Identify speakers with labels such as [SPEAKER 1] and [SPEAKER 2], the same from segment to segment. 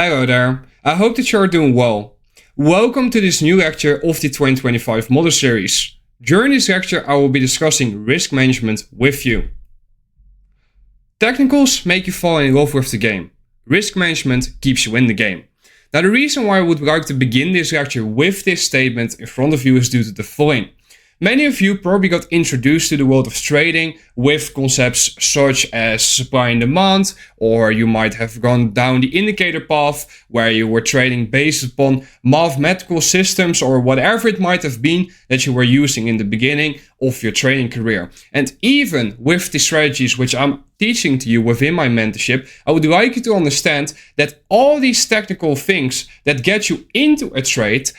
[SPEAKER 1] Hello there, I hope that you are doing well. Welcome to this new lecture of the 2025 model series. During this lecture I will be discussing risk management with you. Technicals make you fall in love with the game. Risk management keeps you in the game. Now the reason why I would like to begin this lecture with this statement in front of you is due to the following. Many of you probably got introduced to the world of trading with concepts such as supply and demand, or you might have gone down the indicator path where you were trading based upon mathematical systems or whatever it might have been that you were using in the beginning of your trading career. And even with the strategies which I'm teaching to you within my mentorship, I would like you to understand that all these technical things that get you into a trade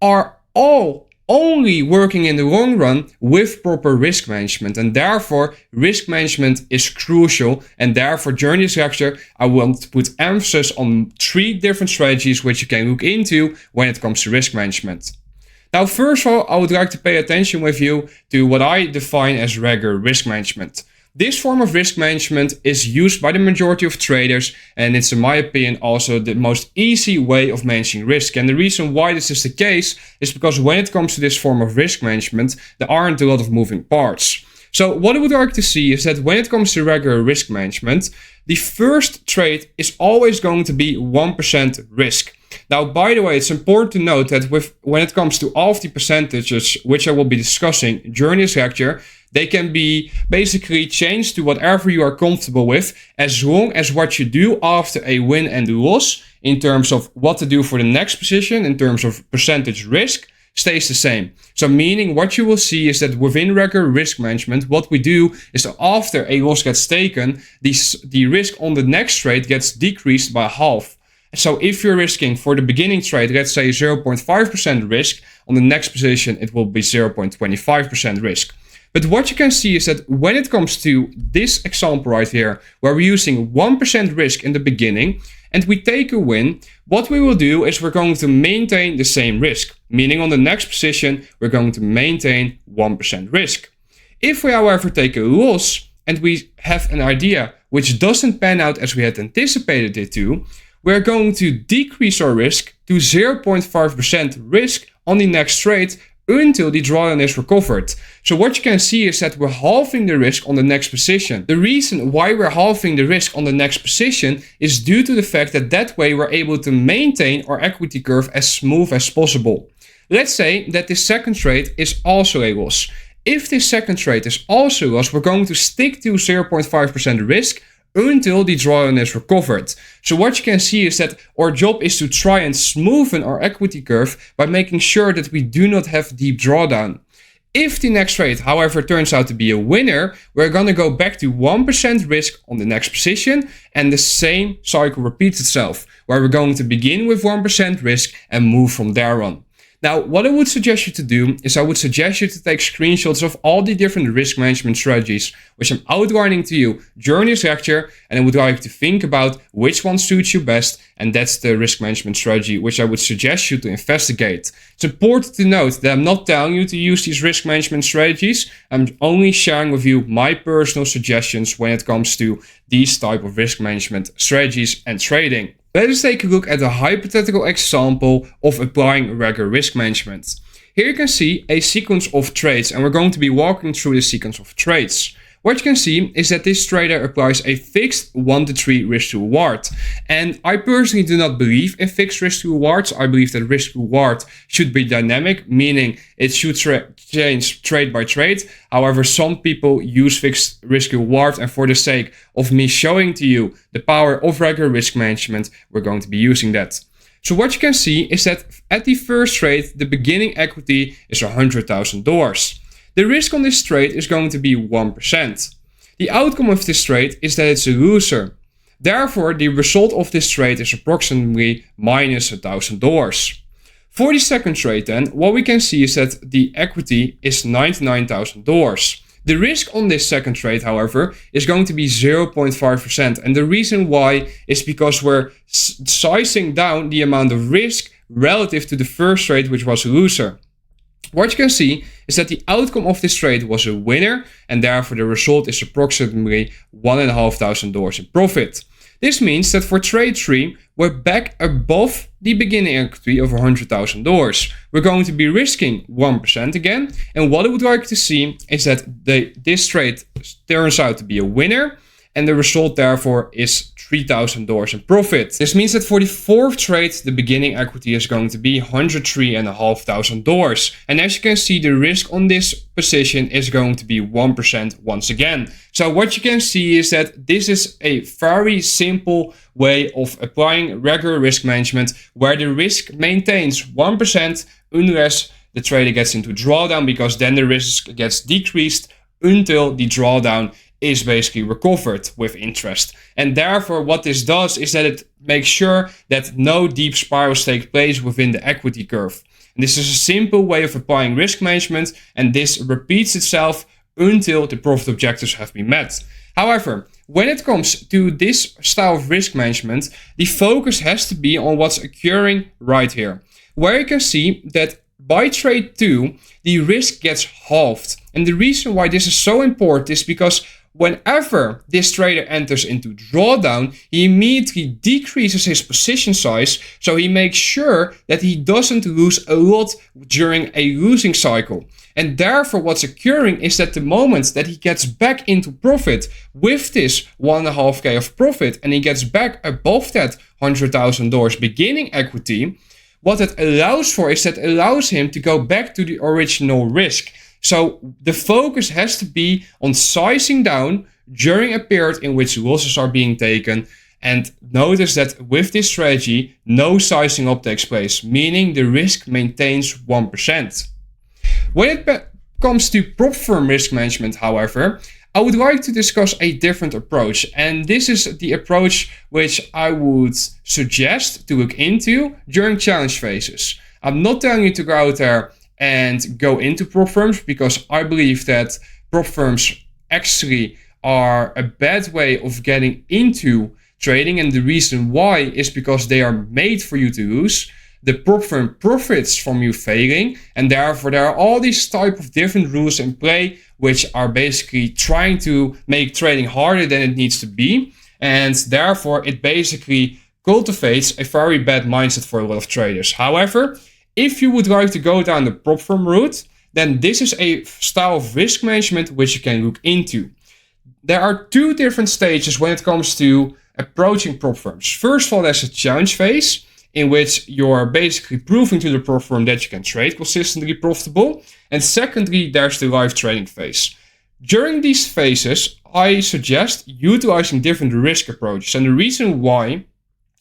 [SPEAKER 1] are all only working in the long run with proper risk management, and therefore risk management is crucial. And therefore during this lecture I want to put emphasis on 3 different strategies which you can look into when it comes to risk management. Now first of all, I would like to pay attention with you to what I define as regular risk management. This form of risk management is used by the majority of traders, and it's in my opinion also the most easy way of managing risk. And the reason why this is the case is because when it comes to this form of risk management, there aren't a lot of moving parts. So what I would like to see is that when it comes to regular risk management, the first trade is always going to be 1% risk. Now, by the way, it's important to note that when it comes to all of the percentages, which I will be discussing during this lecture, they can be basically changed to whatever you are comfortable with, as long as what you do after a win and loss in terms of what to do for the next position in terms of percentage risk stays the same. So meaning what you will see is that within regular risk management, what we do is that after a loss gets taken, the risk on the next trade gets decreased by half. So if you're risking for the beginning trade, let's say 0.5% risk, on the next position it will be 0.25% risk. But what you can see is that when it comes to this example right here, where we're using 1% risk in the beginning and we take a win, what we will do is we're going to maintain the same risk, meaning on the next position, we're going to maintain 1% risk. If we, however, take a loss and we have an idea which doesn't pan out as we had anticipated it to, we're going to decrease our risk to 0.5% risk on the next trade until the drawdown is recovered. So what you can see is that we're halving the risk on the next position. The reason why we're halving the risk on the next position is due to the fact that that way we're able to maintain our equity curve as smooth as possible. Let's say that this second trade is also a loss. If this second trade is also a loss, we're going to stick to 0.5% risk until the drawdown is recovered. So what you can see is that our job is to try and smoothen our equity curve by making sure that we do not have deep drawdown. If the next trade, however, turns out to be a winner, we're going to go back to 1% risk on the next position, and the same cycle repeats itself, where we're going to begin with 1% risk and move from there on. Now, what I would suggest you to do is I would suggest you to take screenshots of all the different risk management strategies which I'm outlining to you during this lecture, and I would like you to think about which one suits you best, and that's the risk management strategy which I would suggest you to investigate. It's important to note that I'm not telling you to use these risk management strategies. I'm only sharing with you my personal suggestions when it comes to these type of risk management strategies and trading. Let us take a look at a hypothetical example of applying regular risk management. Here you can see a sequence of trades, and we're going to be walking through the sequence of trades. What you can see is that this trader applies a fixed 1 to 3 risk to reward. And I personally do not believe in fixed risk to rewards. I believe that risk to reward should be dynamic, meaning it should change trade by trade. However, some people use fixed risk to reward, and for the sake of me showing to you the power of regular risk management, we're going to be using that. So what you can see is that at the first trade, the beginning equity is $100,000. The risk on this trade is going to be 1%. The outcome of this trade is that it's a loser. Therefore, the result of this trade is approximately minus $1,000. For the second trade then, what we can see is that the equity is $99,000. The risk on this second trade, however, is going to be 0.5%. And the reason why is because we're sizing down the amount of risk relative to the first trade, which was a loser. What you can see is that the outcome of this trade was a winner, and therefore the result is approximately $1,500 in profit. This means that for trade 3, we're back above the beginning equity of $100,000. We're going to be risking 1% again. And what I would like to see is that this trade turns out to be a winner. And the result therefore is $3,000 in profit. This means that for the fourth trade, the beginning equity is going to be $103,500. And as you can see, the risk on this position is going to be 1% once again. So what you can see is that this is a very simple way of applying regular risk management where the risk maintains 1% unless the trader gets into drawdown, because then the risk gets decreased until the drawdown is basically recovered with interest. And therefore what this does is that it makes sure that no deep spirals take place within the equity curve. And this is a simple way of applying risk management, and this repeats itself until the profit objectives have been met. However, when it comes to this style of risk management, the focus has to be on what's occurring right here, where you can see that by trade 2, the risk gets halved. And the reason why this is so important is because whenever this trader enters into drawdown, he immediately decreases his position size, so he makes sure that he doesn't lose a lot during a losing cycle. And therefore what's occurring is that the moment that he gets back into profit with this 1.5k of profit, and he gets back above that $100,000 beginning equity, what it allows for is that allows him to go back to the original risk. So the focus has to be on sizing down during a period in which losses are being taken. And notice that with this strategy, no sizing up takes place, meaning the risk maintains 1%. When it comes to prop firm risk management, however, I would like to discuss a different approach. And this is the approach which I would suggest to look into during challenge phases. I'm not telling you to go out there and go into prop firms, because I believe that prop firms actually are a bad way of getting into trading, and the reason why is because they are made for you to lose. The prop firm profits from you failing, and therefore there are all these type of different rules in play which are basically trying to make trading harder than it needs to be, and therefore it basically cultivates a very bad mindset for a lot of traders. However, if you would like to go down the prop firm route, then this is a style of risk management which you can look into. There are two different stages when it comes to approaching prop firms. First of all, there's a challenge phase in which you're basically proving to the prop firm that you can trade consistently profitable. And secondly, there's the live trading phase. During these phases, I suggest utilizing different risk approaches. And the reason why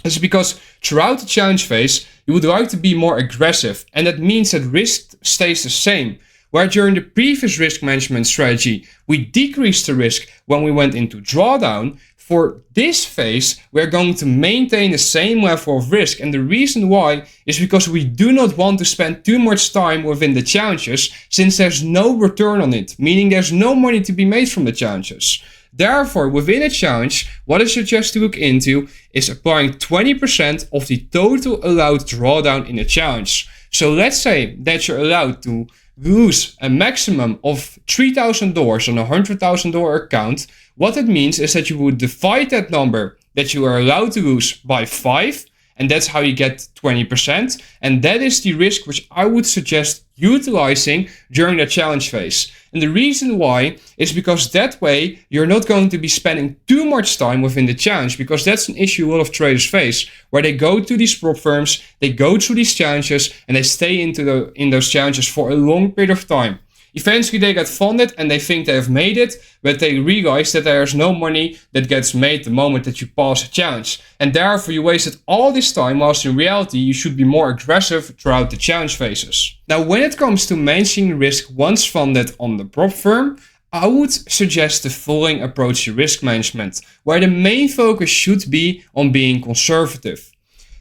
[SPEAKER 1] is because throughout the challenge phase, you would like to be more aggressive. And that means that risk stays the same. Where during the previous risk management strategy, we decreased the risk when we went into drawdown. For this phase, we're going to maintain the same level of risk. And the reason why is because we do not want to spend too much time within the challenges, since there's no return on it, meaning there's no money to be made from the challenges. Therefore, within a challenge, what I suggest to look into is applying 20% of the total allowed drawdown in a challenge. So let's say that you're allowed to lose a maximum of $3,000 on a $100,000 account. What it means is that you would divide that number that you are allowed to lose by 5, and that's how you get 20%. And that is the risk which I would suggest utilizing during the challenge phase. And the reason why is because that way you're not going to be spending too much time within the challenge, because that's an issue a lot of traders face, where they go to these prop firms, they go through these challenges, and they stay in those challenges for a long period of time. Eventually they get funded and they think they have made it, but they realize that there's no money that gets made the moment that you pass a challenge. And therefore you wasted all this time, whilst in reality you should be more aggressive throughout the challenge phases. Now when it comes to managing risk once funded on the prop firm, I would suggest the following approach to risk management, where the main focus should be on being conservative.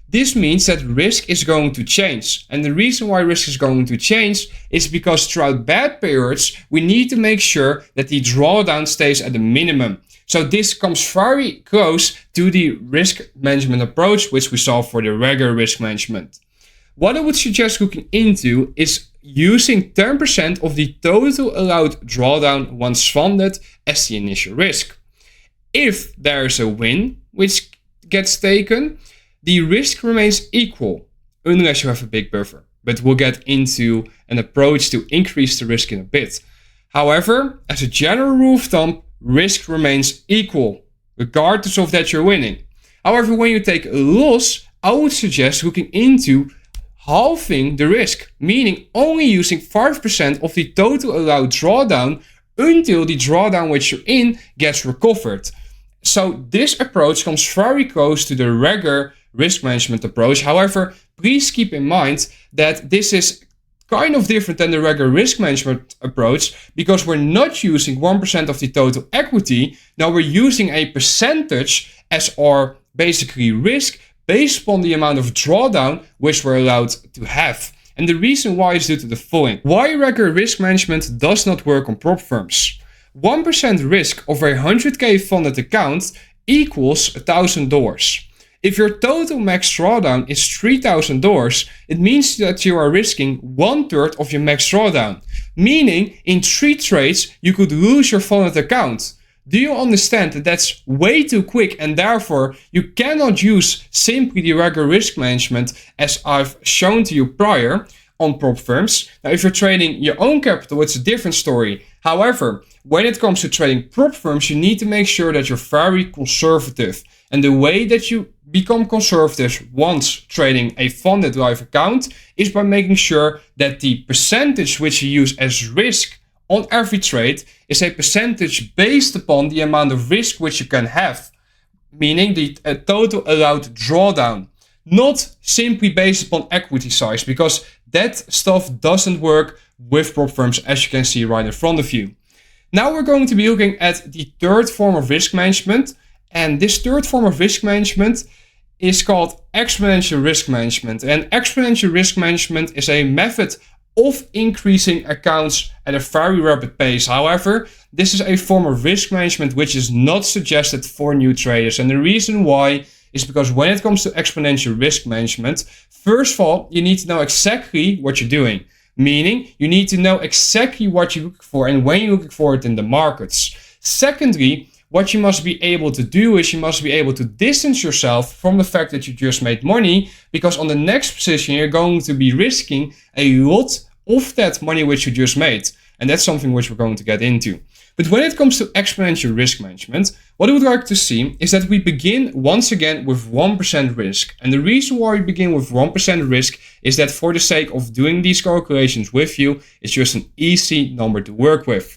[SPEAKER 1] This means that risk is going to change. And the reason why risk is going to change is because throughout bad periods, we need to make sure that the drawdown stays at a minimum. So this comes very close to the risk management approach, which we saw for the regular risk management. What I would suggest looking into is using 10% of the total allowed drawdown once funded as the initial risk. If there is a win, which gets taken, the risk remains equal unless you have a big buffer. But we'll get into an approach to increase the risk in a bit. However, as a general rule of thumb, risk remains equal, regardless of that you're winning. However, when you take a loss, I would suggest looking into halving the risk, meaning only using 5% of the total allowed drawdown until the drawdown which you're in gets recovered. So this approach comes very close to the regular risk management approach. However, please keep in mind that this is kind of different than the regular risk management approach because we're not using 1% of the total equity. Now we're using a percentage as our basically risk based upon the amount of drawdown which we're allowed to have. And the reason why is due to the following. Why regular risk management does not work on prop firms. 1% risk over a 100k funded account equals $1,000. If your total max drawdown is $3,000, it means that you are risking 1/3 of your max drawdown. Meaning, in 3 trades, you could lose your funded account. Do you understand that that's way too quick and therefore you cannot use simply the regular risk management as I've shown to you prior on prop firms? Now, if you're trading your own capital, it's a different story. However, when it comes to trading prop firms, you need to make sure that you're very conservative. And the way that you become conservative once trading a funded live account is by making sure that the percentage which you use as risk on every trade is a percentage based upon the amount of risk which you can have, meaning the total allowed drawdown, not simply based upon equity size, because that stuff doesn't work with prop firms, as you can see right in front of you. Now we're going to be looking at the third form of risk management, and this third form of risk management is called exponential risk management. And exponential risk management is a method of increasing accounts at a very rapid pace. However, this is a form of risk management which is not suggested for new traders. And the reason why is because when it comes to exponential risk management, first of all, you need to know exactly what you're doing. Meaning, you need to know exactly what you're looking for and when you're looking for it in the markets. Secondly, what you must be able to do is you must be able to distance yourself from the fact that you just made money, because on the next position you're going to be risking a lot of that money which you just made. And that's something which we're going to get into. But when it comes to exponential risk management, what I would like to see is that we begin once again with 1% risk. And the reason why we begin with 1% risk is that for the sake of doing these calculations with you, it's just an easy number to work with.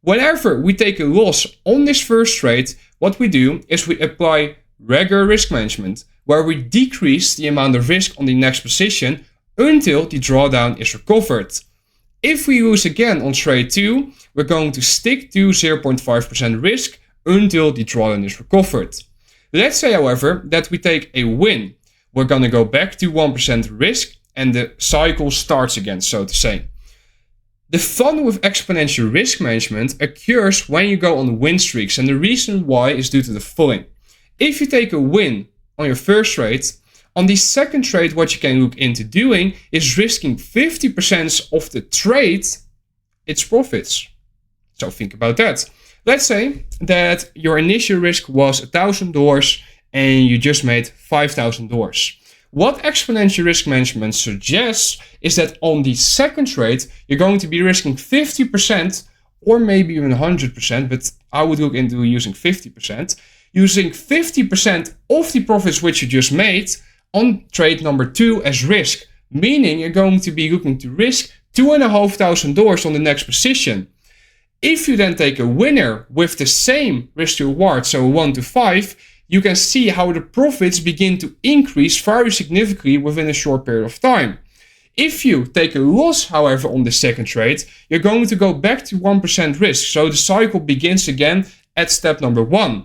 [SPEAKER 1] Whenever we take a loss on this first trade, what we do is we apply regular risk management, where we decrease the amount of risk on the next position until the drawdown is recovered. If we lose again on trade 2, we're going to stick to 0.5% risk until the drawdown is recovered. Let's say, however, that we take a win. We're going to go back to 1% risk and the cycle starts again, so to say. The fun with exponential risk management occurs when you go on win streaks, and the reason why is due to the following. If you take a win on your first trade, on the second trade what you can look into doing is risking 50% of the trade, its profits. So think about that. Let's say that your initial risk was $1,000 and you just made $5,000. What exponential risk management suggests is that on the second trade, you're going to be risking 50% or maybe even 100%, but I would look into using 50%. Using 50% of the profits which you just made on trade number 2 as risk, meaning you're going to be looking to risk $2,500 on the next position. If you then take a winner with the same risk to reward, so 1 to 5, you can see how the profits begin to increase very significantly within a short period of time. If you take a loss, however, on the second trade, you're going to go back to 1% risk. So the cycle begins again at step number 1.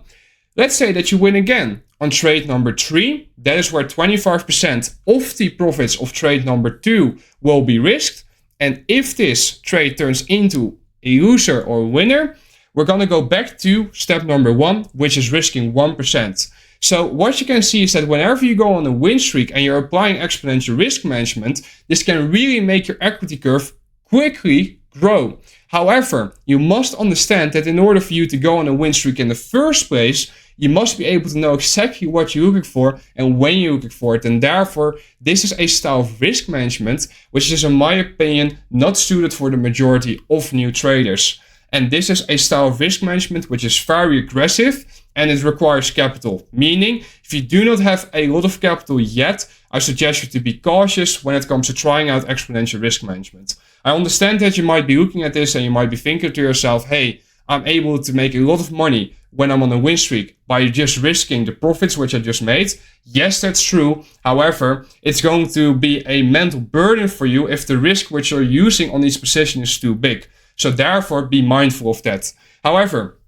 [SPEAKER 1] Let's say that you win again on trade number 3. That is where 25% of the profits of trade number 2 will be risked. And if this trade turns into a loser or a winner, we're going to go back to step number 1, which is risking 1%. So what you can see is that whenever you go on a win streak and you're applying exponential risk management, this can really make your equity curve quickly grow. However, you must understand that in order for you to go on a win streak in the first place, you must be able to know exactly what you're looking for and when you're looking for it. And therefore, this is a style of risk management, which is, in my opinion, not suited for the majority of new traders. And this is a style of risk management which is very aggressive and it requires capital. Meaning, if you do not have a lot of capital yet, I suggest you to be cautious when it comes to trying out exponential risk management. I understand that you might be looking at this and you might be thinking to yourself, hey, I'm able to make a lot of money when I'm on a win streak by just risking the profits which I just made. Yes, that's true. However, it's going to be a mental burden for you if the risk which you're using on these positions is too big. So therefore, be mindful of that. However,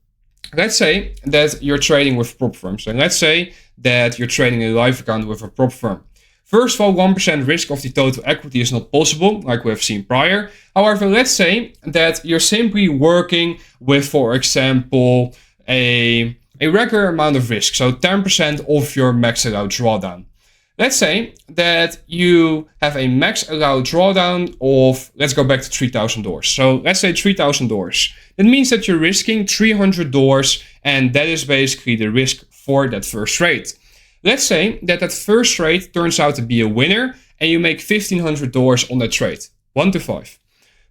[SPEAKER 1] let's say that you're trading with prop firms, and let's say that you're trading a live account with a prop firm. First of all, 1% risk of the total equity is not possible, like we have seen prior. However, let's say that you're simply working with, for example, a regular amount of risk, so 10% of your max allowed drawdown. Let's say that you have a max allowed drawdown of, let's go back to $3,000. So let's say $3,000. That means that you're risking $300, and that is basically the risk for that first trade. Let's say that first trade turns out to be a winner and you make $1,500 on that trade, 1 to 5.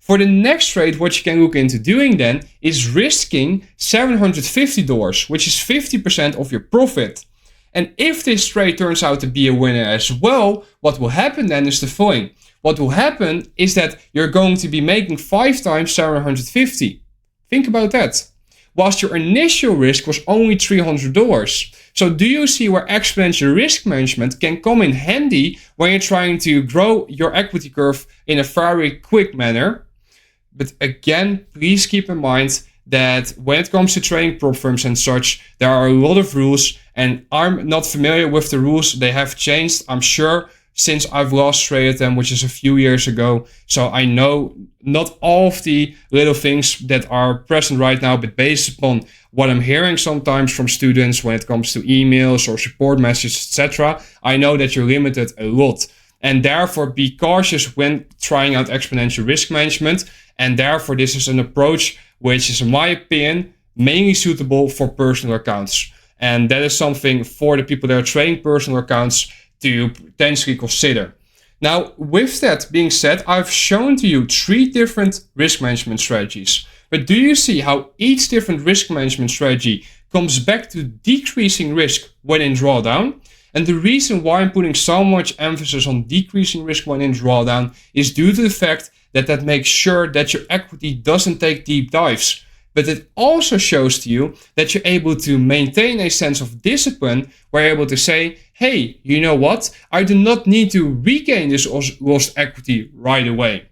[SPEAKER 1] For the next trade, what you can look into doing then is risking $750, which is 50% of your profit. And if this trade turns out to be a winner as well, what will happen then is the following. What will happen is that you're going to be making 5 times 750. Think about that. Whilst your initial risk was only $300. So do you see where exponential risk management can come in handy when you're trying to grow your equity curve in a very quick manner? But again, please keep in mind that when it comes to trading prop firms and such, there are a lot of rules, and I'm not familiar with the rules. They have changed, I'm sure, since I've last traded them, which is a few years ago. So I know not all of the little things that are present right now, but based upon what I'm hearing sometimes from students when it comes to emails or support messages, etc., I know that you're limited a lot. And therefore, be cautious when trying out exponential risk management. And therefore, this is an approach which is, in my opinion, mainly suitable for personal accounts. And that is something for the people that are trading personal accounts to potentially consider. Now, with that being said, I've shown to you 3 different risk management strategies. But do you see how each different risk management strategy comes back to decreasing risk when in drawdown? And the reason why I'm putting so much emphasis on decreasing risk when in drawdown is due to the fact that that makes sure that your equity doesn't take deep dives. But it also shows to you that you're able to maintain a sense of discipline where you're able to say, hey, you know what? I do not need to regain this lost equity right away.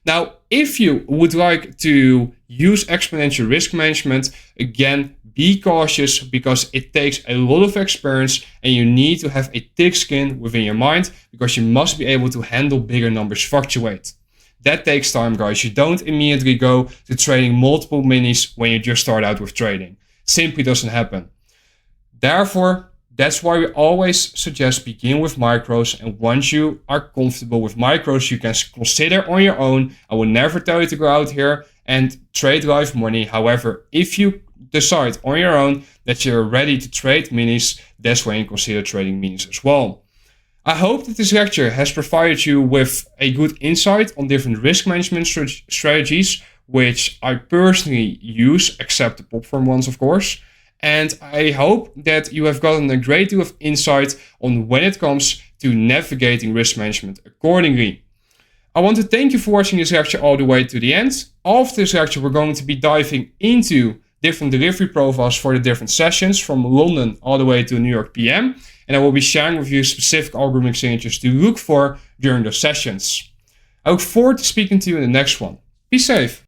[SPEAKER 1] Now, if you would like to use exponential risk management, again, be cautious because it takes a lot of experience and you need to have a thick skin within your mind because you must be able to handle bigger numbers fluctuate. That takes time, guys. You don't immediately go to trading multiple minis when you just start out with trading. Simply doesn't happen. Therefore, that's why we always suggest begin with micros, and once you are comfortable with micros, you can consider on your own. I will never tell you to go out here and trade live money. However, if you decide on your own that you're ready to trade minis, that's when you consider trading minis as well. I hope that this lecture has provided you with a good insight on different risk management strategies, which I personally use, except the prop firm ones, of course. And I hope that you have gotten a great deal of insight on when it comes to navigating risk management accordingly. I want to thank you for watching this lecture all the way to the end. After this lecture, we're going to be diving into different delivery profiles for the different sessions from London all the way to New York PM. And I will be sharing with you specific algorithmic signatures to look for during those sessions. I look forward to speaking to you in the next one. Be safe.